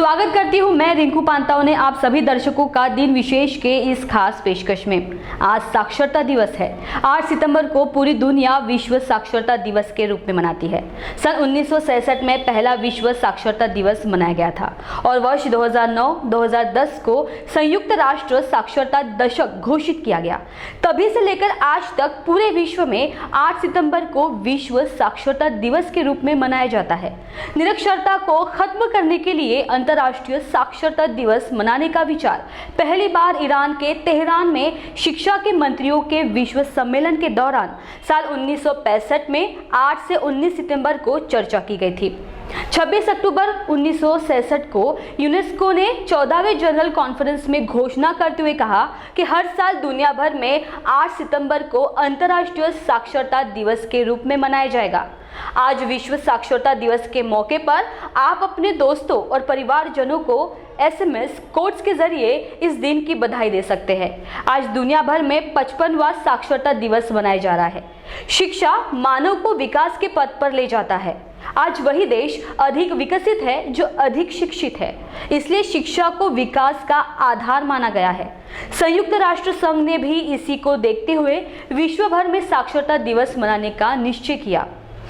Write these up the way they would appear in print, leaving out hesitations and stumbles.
स्वागत करती हूँ मैं रिंकू पांताओं ने आप सभी दर्शकों का दिन विशेष के इस खास पेशकश में। आज साक्षरता दिवस है। 8 सितंबर को पूरी दुनिया विश्व साक्षरता दिवस के रूप में मनाती है। सन 1966 में पहला विश्व साक्षरता दिवस मनाया गया था और वर्ष 2009-2010 को संयुक्त राष्ट्र साक्षरता दशक घोषित किया गया। तभी से लेकर आज तक पूरे विश्व में 8 सितंबर को विश्व साक्षरता दिवस के रूप में मनाया जाता है। निरक्षरता को खत्म करने के लिए अंतर्राष्ट्रीय साक्षरता दिवस मनाने का विचार पहली बार ईरान के तेहरान में शिक्षा के मंत्रियों के विश्व सम्मेलन के दौरान साल 1965 में 8 से 19 सितंबर को चर्चा की गई थी। 26 अक्टूबर 1966 को यूनेस्को ने 14वें जनरल कॉन्फ्रेंस में घोषणा करते हुए कहा कि हर साल दुनिया भर में 8 सितंबर को अंतर्राष्ट्रीय साक्षरता दिवस के रूप में मनाया जाएगा। आज विश्व साक्षरता दिवस के मौके पर आप अपने दोस्तों और परिवारजनों को SMS कोड्स के जरिए इस दिन की बधाई दे सकते हैं। आज दुनिया भर में 55वां साक्षरता दिवस मनाया जा रहा है। शिक्षा मानव को विकास के पथ पर ले जाता है। आज वही देश अधिक विकसित है जो अधिक शिक्षित है, इसलिए शिक्षा को विकास का आधार माना गया है। संयुक्त राष्ट्र संघ ने भी इसी को देखते हुए विश्व भर में साक्षरता दिवस मनाने का निश्चय किया।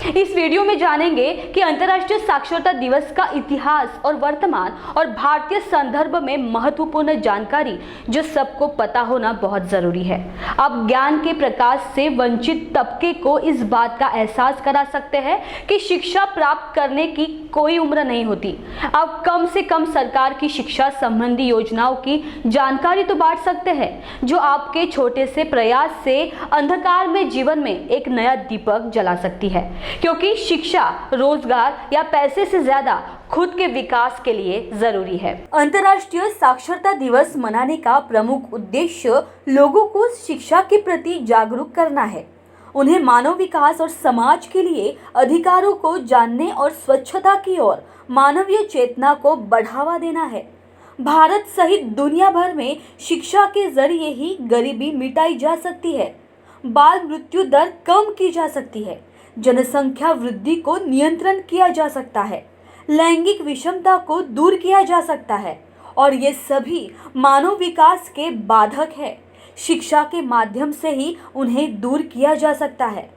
इस वीडियो में जानेंगे कि अंतर्राष्ट्रीय साक्षरता दिवस का इतिहास और वर्तमान और भारतीय संदर्भ में महत्वपूर्ण जानकारी जो सबको पता होना बहुत जरूरी है। अब ज्ञान के प्रकाश से वंचित तबके को इस बात का एहसास करा सकते हैं कि शिक्षा प्राप्त करने की कोई उम्र नहीं होती। अब कम से कम सरकार की शिक्षा संबंधी योजनाओं की जानकारी तो बांट सकते हैं जो आपके छोटे से प्रयास से अंधकार में जीवन में एक नया दीपक जला सकती है, क्योंकि शिक्षा रोजगार या पैसे से ज्यादा खुद के विकास के लिए जरूरी है। अंतर्राष्ट्रीय साक्षरता दिवस मनाने का प्रमुख उद्देश्य लोगों को शिक्षा के प्रति जागरूक करना है, उन्हें मानव विकास और समाज के लिए अधिकारों को जानने और स्वच्छता की ओर मानवीय चेतना को बढ़ावा देना है। भारत सहित दुनिया भर में शिक्षा के जरिए ही गरीबी मिटाई जा सकती है, बाल मृत्यु दर कम की जा सकती है, जनसंख्या वृद्धि को नियंत्रण किया जा सकता है, लैंगिक विषमता को दूर किया जा सकता है और ये सभी मानव विकास के बाधक है। शिक्षा के माध्यम से ही उन्हें दूर किया जा सकता है।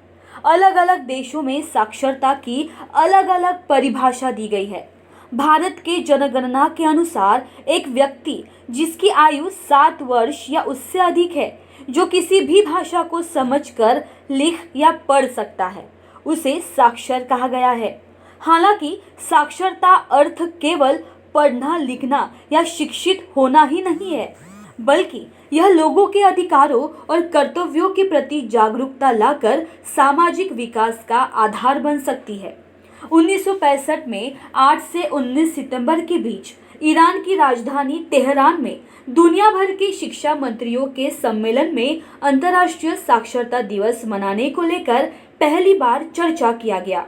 अलग अलग देशों में साक्षरता की अलग अलग परिभाषा दी गई है। भारत के जनगणना के अनुसार एक व्यक्ति जिसकी आयु 7 वर्ष या उससे अधिक है, जो किसी भी भाषा को समझकर लिख या पढ़ सकता है, उसे साक्षर कहा गया है। हालांकि साक्षरता अर्थ केवल पढ़ना लिखना या शिक्षित होना ही नहीं है, बल्कि यह लोगों के अधिकारों और कर्तव्यों के प्रति जागरूकता लाकर सामाजिक विकास का आधार बन सकती है। 1965 में 8 से 19 सितंबर के बीच ईरान की राजधानी तेहरान में दुनिया भर के शिक्षा मंत्रियों के सम्मेलन में अंतर्राष्ट्रीय साक्षरता दिवस मनाने को लेकर पहली बार चर्चा किया गया।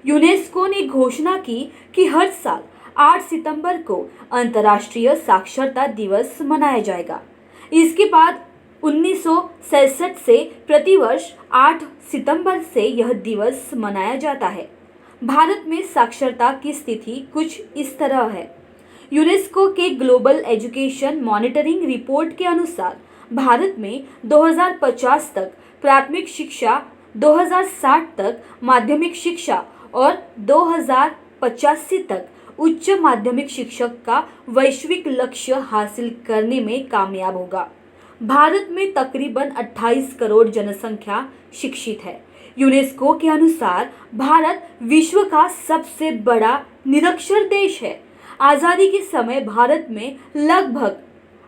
यूनेस्को ने घोषणा की कि हर साल 8 सितंबर को अंतर्राष्ट्रीय साक्षरता दिवस मनाया जाएगा। इसके बाद 1966 से प्रतिवर्ष 8 सितंबर से यह दिवस मनाया जाता है। भारत में साक्षरता की स्थिति कुछ इस तरह है। यूनेस्को के ग्लोबल एजुकेशन मॉनिटरिंग रिपोर्ट के अनुसार भारत में 2050 तक प्राथमिक शिक्षा, 2060 तक माध्यमिक शिक्षा और 2085 तक उच्च माध्यमिक शिक्षक का वैश्विक लक्ष्य हासिल करने में कामयाब होगा। भारत में तकरीबन 28 करोड़ जनसंख्या शिक्षित है। यूनेस्को के अनुसार भारत विश्व का सबसे बड़ा निरक्षर देश है। आज़ादी के समय भारत में लगभग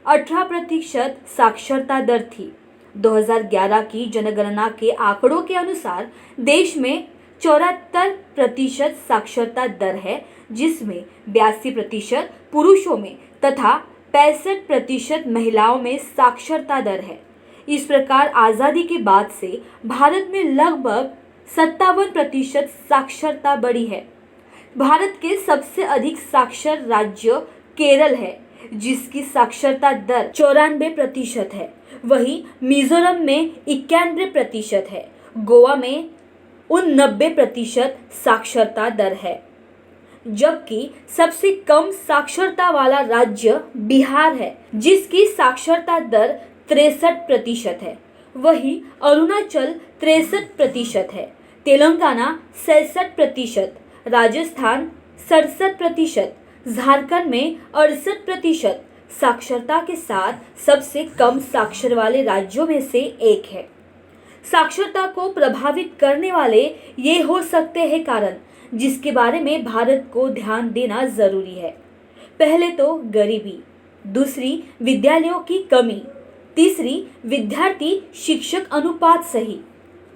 18% साक्षरता दर थी। 2011 की जनगणना के आंकड़ों के अनुसार देश में 74% साक्षरता दर है, जिसमें 82% पुरुषों में तथा 65% महिलाओं में साक्षरता दर है। इस प्रकार आज़ादी के बाद से भारत में लगभग 57% साक्षरता बढ़ी है। भारत के सबसे अधिक साक्षर राज्य केरल है, जिसकी साक्षरता दर 94% है। वहीं मिजोरम में 91% है। गोवा में 90% साक्षरता दर है। जबकि सबसे कम साक्षरता वाला राज्य बिहार है, जिसकी साक्षरता दर 63% है। वहीं अरुणाचल 63% है, तेलंगाना 66%, राजस्थान 67%, झारखंड में 68% साक्षरता के साथ सबसे कम साक्षर वाले राज्यों में से एक है। साक्षरता को प्रभावित करने वाले ये हो सकते हैं कारण, जिसके बारे में भारत को ध्यान देना जरूरी है। पहले तो गरीबी, दूसरी विद्यालयों की कमी, तीसरी विद्यार्थी शिक्षक अनुपात सही,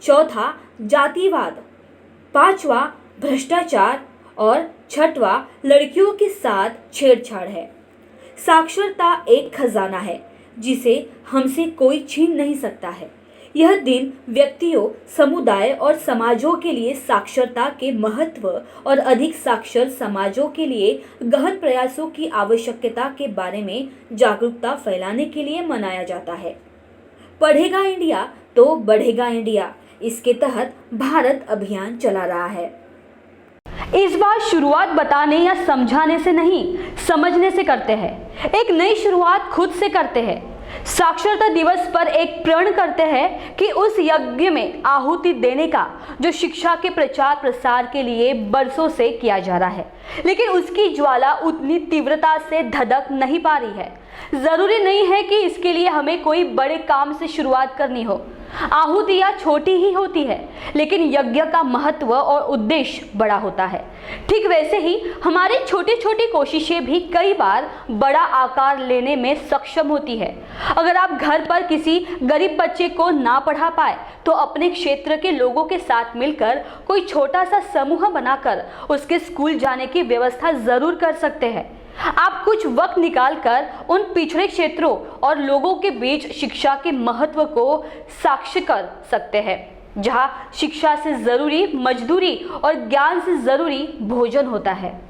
चौथा जातिवाद, पांचवा भ्रष्टाचार और छठवा लड़कियों के साथ छेड़छाड़ है। साक्षरता एक खजाना है जिसे हमसे कोई छीन नहीं सकता है। यह दिन व्यक्तियों, समुदाय और समाजों के लिए साक्षरता के महत्व और अधिक साक्षर समाजों के लिए गहन प्रयासों की आवश्यकता के बारे में जागरूकता फैलाने के लिए मनाया जाता है। पढ़ेगा इंडिया तो बढ़ेगा इंडिया, इसके तहत भारत अभियान चला रहा है। इस बार शुरुआत बताने या समझाने से नहीं, समझने से करते हैं। एक नई शुरुआत खुद से करते हैं। साक्षरता दिवस पर एक प्रण करते हैं कि उस यज्ञ में आहुति देने का जो शिक्षा के प्रचार प्रसार के लिए बरसों से किया जा रहा है, लेकिन उसकी ज्वाला उतनी तीव्रता से धधक नहीं पा रही है। जरूरी नहीं है कि इसके लिए हमें कोई बड़े काम से शुरुआत करनी हो। आहुतियां छोटी ही होती है, लेकिन यज्ञ का महत्व और उद्देश्य बड़ा होता है। ठीक वैसे ही हमारी छोटी छोटी कोशिशें भी कई बार बड़ा आकार लेने में सक्षम होती है। अगर आप घर पर किसी गरीब बच्चे को ना पढ़ा पाए तो अपने क्षेत्र के लोगों के साथ मिलकर कोई छोटा सा समूह बनाकर उसके स्कूल जाने की व्यवस्था जरूर कर सकते हैं। आप कुछ वक्त निकालकर उन पिछड़े क्षेत्रों और लोगों के बीच शिक्षा के महत्व को साक्ष्य कर सकते हैं, जहां शिक्षा से जरूरी मजदूरी और ज्ञान से जरूरी भोजन होता है।